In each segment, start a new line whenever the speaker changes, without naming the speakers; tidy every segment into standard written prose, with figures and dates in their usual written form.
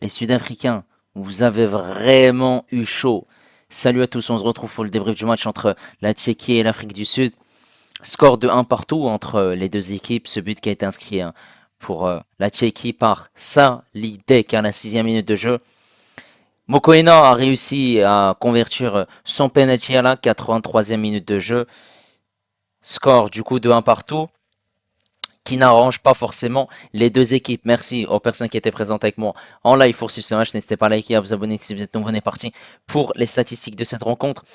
Les Sud-Africains, vous avez vraiment eu chaud. Salut à tous, on se retrouve pour le débrief du match entre la Tchéquie et l'Afrique du Sud. Score de 1 partout entre les deux équipes. Ce but qui a été inscrit pour la Tchéquie par Salidek à la 6e minute de jeu. Mokoena a réussi à convertir son penalty à la 83e minute de jeu. Score du coup de 1 partout qui n'arrange pas forcément les deux équipes. Merci aux personnes qui étaient présentes avec moi en live pour suivre ce match. N'hésitez pas à liker et à vous abonner si vous êtes nouveau. On est parti pour les statistiques de cette rencontre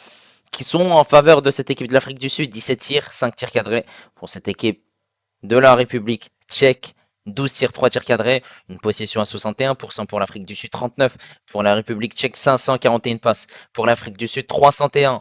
qui sont en faveur de cette équipe de l'Afrique du Sud. 17 tirs, 5 tirs cadrés pour cette équipe de la République tchèque. 12 tirs, 3 tirs cadrés, une possession à 61% pour l'Afrique du Sud, 39 pour la République tchèque, 541 passes pour l'Afrique du Sud, 301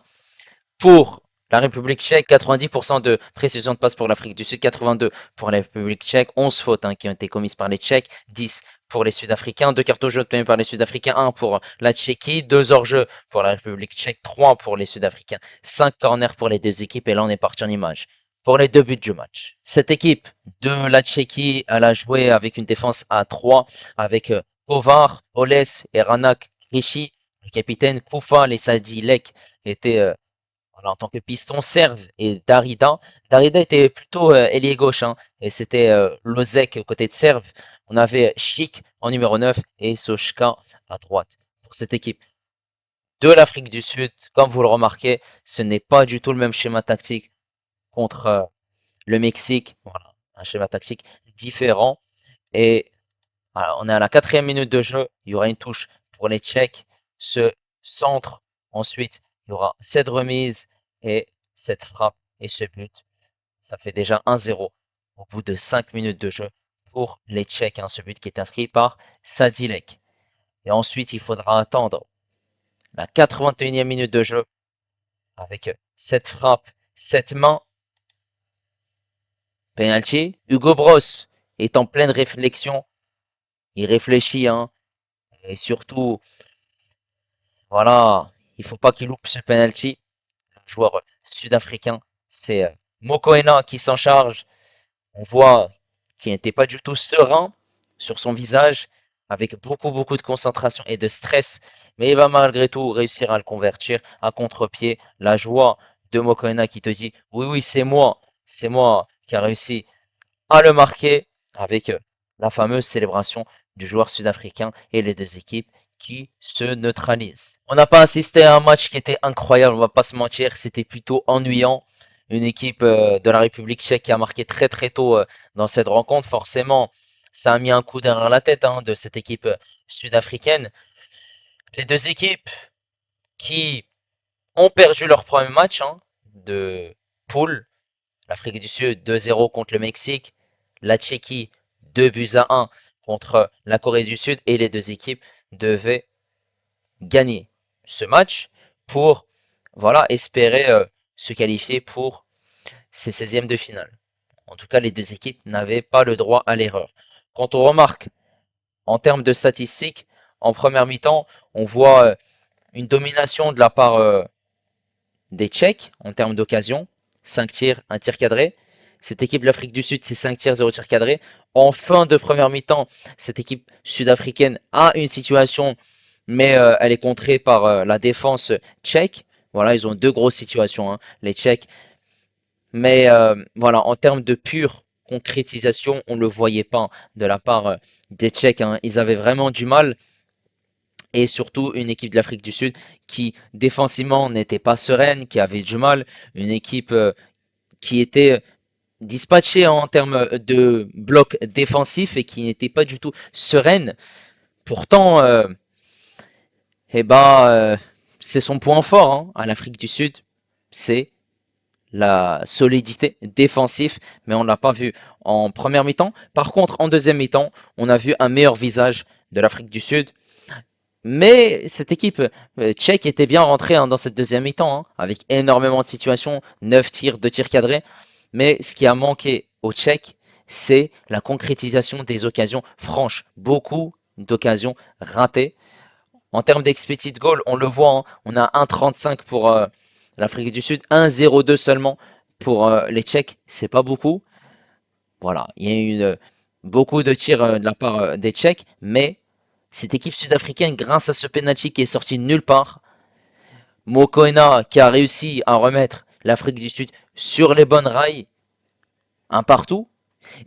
pour la République tchèque, 90% de précision de passe pour l'Afrique du Sud, 82 pour la République tchèque, 11 fautes qui ont été commises par les Tchèques, 10 pour les Sud-Africains, 2 cartons jaunes obtenus par les Sud-Africains, 1 pour la Tchéquie, 2 hors-jeu pour la République tchèque, 3 pour les Sud-Africains, 5 corners pour les deux équipes, et là on est parti en image. Pour les deux buts du match. Cette équipe de la Tchéquie, elle a joué avec une défense à 3, avec Kovar, Oles et Ranak Krejci. Le capitaine Koufal et Sadi Lek étaient voilà, en tant que piston, Serve et Darida. Darida était plutôt ailier gauche, et c'était Lozek côté de Serve. On avait Chic en numéro 9 et Sochka à droite. Pour cette équipe de l'Afrique du Sud, comme vous le remarquez, ce n'est pas du tout le même schéma tactique contre le Mexique. Voilà, un schéma tactique différent. Et voilà, on est à la 4e minute de jeu. Il y aura une touche pour les Tchèques. Ce centre. Ensuite, il y aura cette remise et cette frappe et ce but. Ça fait déjà 1-0 au bout de 5 minutes de jeu pour les Tchèques. Ce but qui est inscrit par Sadilek. Et ensuite, il faudra attendre la 81e minute de jeu avec cette frappe, cette main. Penalty. Hugo Bros est en pleine réflexion. Il réfléchit, et surtout, voilà, il faut pas qu'il loupe ce penalty. Le joueur sud-africain, c'est Mokoena qui s'en charge. On voit qu'il n'était pas du tout serein sur son visage, avec beaucoup de concentration et de stress, mais il va malgré tout réussir à le convertir à contre-pied. La joie de Mokoena qui te dit, oui, c'est moi qui a réussi à le marquer avec la fameuse célébration du joueur sud-africain et les deux équipes qui se neutralisent. On n'a pas assisté à un match qui était incroyable, on va pas se mentir, c'était plutôt ennuyant. Une équipe de la République tchèque qui a marqué très tôt dans cette rencontre, forcément, ça a mis un coup derrière la tête de cette équipe sud-africaine. Les deux équipes qui ont perdu leur premier match de poule, l'Afrique du Sud 2-0 contre le Mexique, la Tchéquie 2-1 contre la Corée du Sud, et les deux équipes devaient gagner ce match pour voilà, espérer se qualifier pour ces 16e de finale. En tout cas, les deux équipes n'avaient pas le droit à l'erreur. Quand on remarque en termes de statistiques, en première mi-temps, on voit une domination de la part des Tchèques en termes d'occasion. 5 tirs, 1 tir cadré. Cette équipe de l'Afrique du Sud, c'est 5 tirs, 0 tir cadré. En fin de première mi-temps, cette équipe sud-africaine a une situation, mais elle est contrée par la défense tchèque. Voilà, ils ont deux grosses situations, les Tchèques. Mais voilà, en termes de pure concrétisation, on ne le voyait pas de la part des Tchèques. Ils avaient vraiment du mal. Et surtout une équipe de l'Afrique du Sud qui défensivement n'était pas sereine, qui avait du mal. Une équipe qui était dispatchée en termes de bloc défensif et qui n'était pas du tout sereine. Pourtant, eh ben, c'est son point fort à l'Afrique du Sud. C'est la solidité défensive, mais on ne l'a pas vu en première mi-temps. Par contre, en deuxième mi-temps, on a vu un meilleur visage de l'Afrique du Sud. Mais cette équipe tchèque était bien rentrée dans cette deuxième mi-temps, avec énormément de situations, 9 tirs, 2 tirs cadrés. Mais ce qui a manqué aux Tchèques, c'est la concrétisation des occasions franches. Beaucoup d'occasions ratées. En termes d'expected goal, on le voit, on a 1,35 pour l'Afrique du Sud, 1,02 seulement pour les Tchèques. C'est pas beaucoup. Voilà, il y a eu beaucoup de tirs de la part des Tchèques, mais Cette équipe sud-africaine, grâce à ce penalty qui est sorti de nulle part, Mokoena qui a réussi à remettre l'Afrique du Sud sur les bonnes rails, un partout.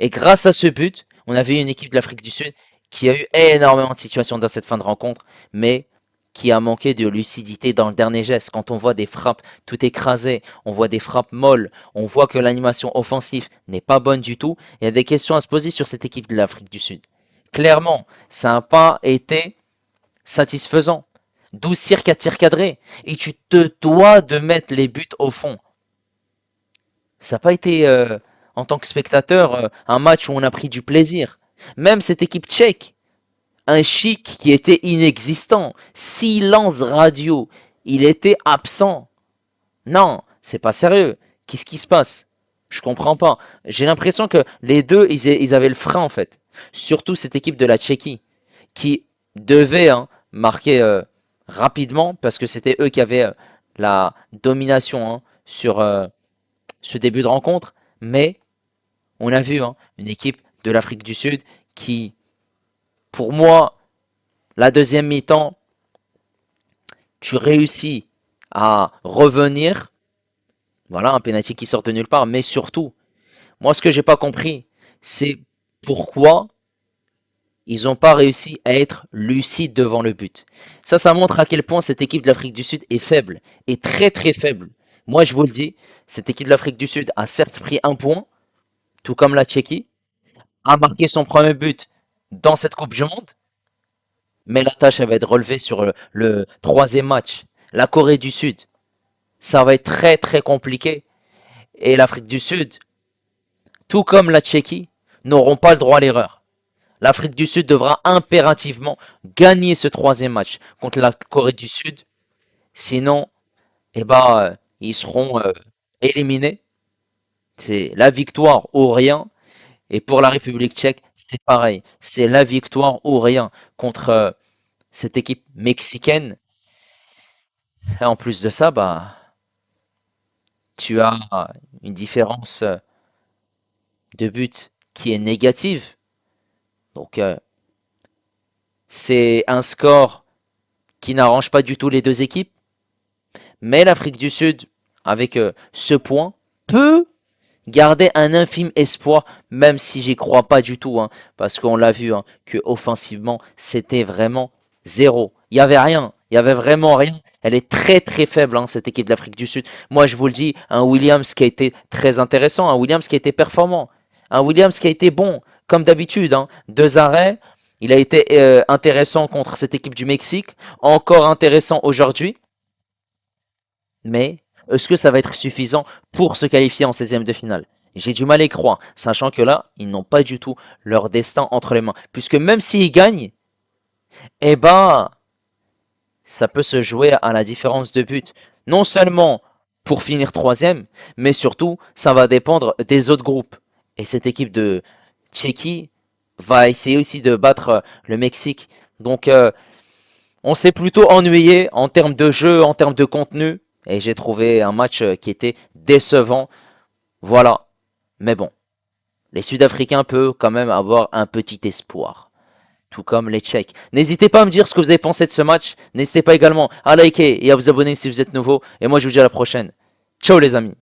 Et grâce à ce but, on avait une équipe de l'Afrique du Sud qui a eu énormément de situations dans cette fin de rencontre, mais qui a manqué de lucidité dans le dernier geste. Quand on voit des frappes tout écrasées, on voit des frappes molles, on voit que l'animation offensive n'est pas bonne du tout, il y a des questions à se poser sur cette équipe de l'Afrique du Sud. Clairement, ça n'a pas été satisfaisant. 12 tirs, 4 tirs cadrés. Et tu te dois de mettre les buts au fond. Ça n'a pas été, en tant que spectateur, un match où on a pris du plaisir. Même cette équipe tchèque, un Chic qui était inexistant, silence radio, il était absent. Non, c'est pas sérieux. Qu'est-ce qui se passe? Je comprends pas. J'ai l'impression que les deux, ils avaient le frein en fait. Surtout cette équipe de la Tchéquie, qui devait marquer rapidement parce que c'était eux qui avaient la domination sur ce début de rencontre. Mais on a vu une équipe de l'Afrique du Sud qui, pour moi, la deuxième mi-temps, tu réussis à revenir. Voilà, un penalty qui sort de nulle part. Mais surtout, moi, ce que j'ai pas compris, c'est pourquoi ils n'ont pas réussi à être lucides devant le but. Ça montre à quel point cette équipe de l'Afrique du Sud est faible, est très très faible. Moi, je vous le dis, cette équipe de l'Afrique du Sud a certes pris un point, tout comme la Tchéquie, a marqué son premier but dans cette Coupe du Monde, mais la tâche elle va être relevée sur le troisième match. La Corée du Sud, ça va être très très compliqué. Et l'Afrique du Sud, tout comme la Tchéquie, n'auront pas le droit à l'erreur. L'Afrique du Sud devra impérativement gagner ce troisième match contre la Corée du Sud. Sinon, eh ben, ils seront éliminés. C'est la victoire ou rien. Et pour la République tchèque, c'est pareil. C'est la victoire ou rien contre cette équipe mexicaine. Et en plus de ça, bah, tu as une différence de but qui est négative. Donc, c'est un score qui n'arrange pas du tout les deux équipes. Mais l'Afrique du Sud, avec ce point, peut garder un infime espoir, même si j'y crois pas du tout, parce qu'on l'a vu, que offensivement, c'était vraiment zéro. Il y avait rien, il y avait vraiment rien. Elle est très très faible, cette équipe de l'Afrique du Sud. Moi, je vous le dis, un Williams qui a été très intéressant, un Williams qui a été performant, un Williams qui a été bon, comme d'habitude. 2 arrêts, il a été intéressant contre cette équipe du Mexique, encore intéressant aujourd'hui. Mais est-ce que ça va être suffisant pour se qualifier en 16e de finale? J'ai du mal à y croire, sachant que là, ils n'ont pas du tout leur destin entre les mains. Puisque même s'ils gagnent, eh ben, ça peut se jouer à la différence de but. Non seulement pour finir troisième, mais surtout, ça va dépendre des autres groupes. Et cette équipe de Tchéquie va essayer aussi de battre le Mexique. Donc, on s'est plutôt ennuyé en termes de jeu, en termes de contenu. Et j'ai trouvé un match qui était décevant. Voilà. Mais bon, les Sud-Africains peuvent quand même avoir un petit espoir. Tout comme les Tchèques. N'hésitez pas à me dire ce que vous avez pensé de ce match. N'hésitez pas également à liker et à vous abonner si vous êtes nouveau. Et moi, je vous dis à la prochaine. Ciao les amis.